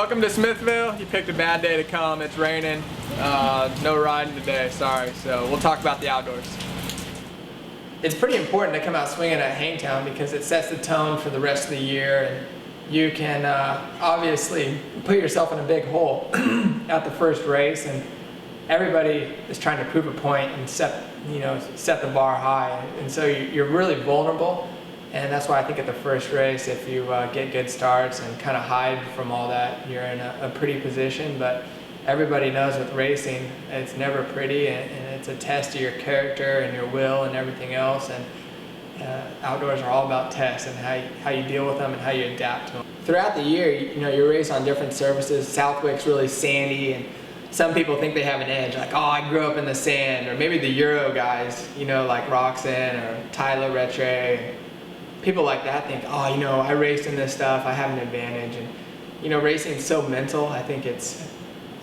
Welcome to Smithville. You picked a bad day to come. It's raining. No riding today, sorry. So we'll talk about the outdoors. It's pretty important to come out swinging at Hangtown because it sets the tone for the rest of the year, and you can obviously put yourself in a big hole at the first race, and everybody is trying to prove a point and set the bar high, and so you're really vulnerable. And that's why I think at the first race, if you get good starts and kind of hide from all that, you're in a pretty position. But everybody knows with racing, it's never pretty, and it's a test of your character and your will and everything else. And outdoors are all about tests and how you deal with them and how you adapt to them. Throughout the year, you race on different surfaces. Southwick's really sandy, and some people think they have an edge, like, oh, I grew up in the sand. Or maybe the Euro guys, like Roxanne or Tyler Rattray. People like that think, oh, I raced in this stuff, I have an advantage. And racing is so mental. I think it's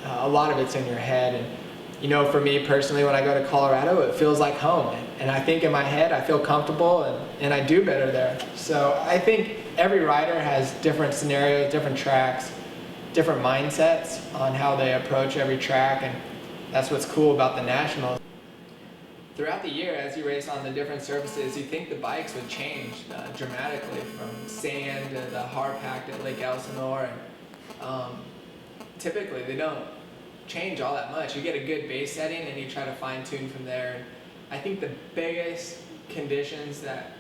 a lot of it's in your head. And for me personally, when I go to Colorado, it feels like home. And I think in my head, I feel comfortable, and I do better there. So I think every rider has different scenarios, different tracks, different mindsets on how they approach every track, and that's what's cool about the Nationals. Throughout the year, as you race on the different surfaces, you think the bikes would change dramatically, from sand to the hard packed at Lake Elsinore, and typically they don't change all that much. You get a good base setting and you try to fine tune from there. And I think the biggest conditions that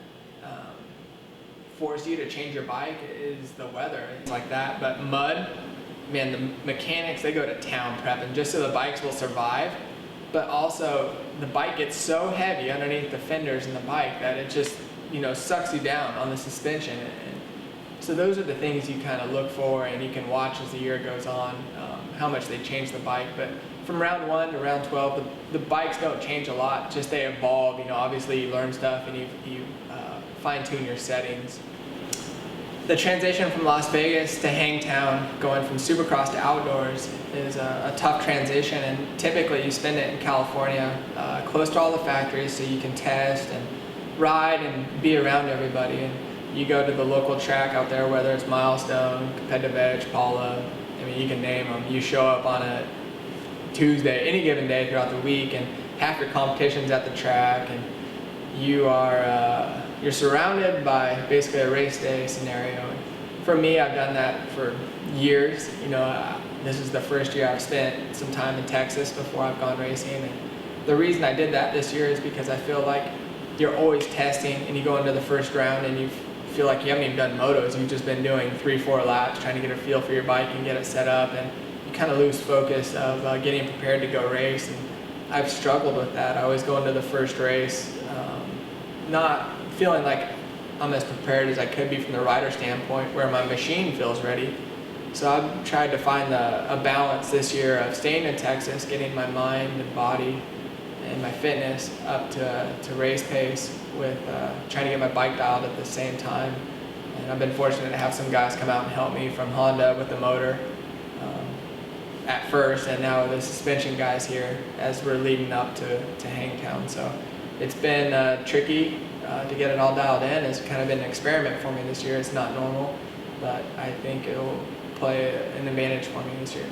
force you to change your bike is the weather. It's like that, but mud, man, the mechanics, they go to town prepping just so the bikes will survive. But also, the bike gets so heavy underneath the fenders in the bike that it just, sucks you down on the suspension. And so those are the things you kind of look for, and you can watch as the year goes on, how much they change the bike. But from round 1 to round 12, the bikes don't change a lot, just they evolve. Obviously you learn stuff and you fine tune your settings. The transition from Las Vegas to Hangtown, going from Supercross to outdoors, is a tough transition, and typically you spend it in California, close to all the factories, so you can test and ride and be around everybody. And you go to the local track out there, whether it's Milestone, Competitive Edge, Paula, you can name them. You show up on a Tuesday, any given day throughout the week, and half your competition's at the track, and you're surrounded by basically a race day scenario. And for me, I've done that for years. This is the first year I've spent some time in Texas before I've gone racing. And the reason I did that this year is because I feel like you're always testing, and you go into the first round and you feel like you haven't even done motos. You've just been doing 3-4 laps trying to get a feel for your bike and get it set up, and you kind of lose focus of getting prepared to go race. And I've struggled with that. I always go into the first race not feeling like I'm as prepared as I could be from the rider standpoint, where my machine feels ready. So I've tried to find a balance this year of staying in Texas, getting my mind and body and my fitness up to race pace, with trying to get my bike dialed at the same time. And I've been fortunate to have some guys come out and help me from Honda with the motor at first, and now the suspension guys here as we're leading up to Hangtown. So it's been tricky to get it all dialed in. It's kind of been an experiment for me this year. It's not normal, but I think it'll play an advantage for me this year.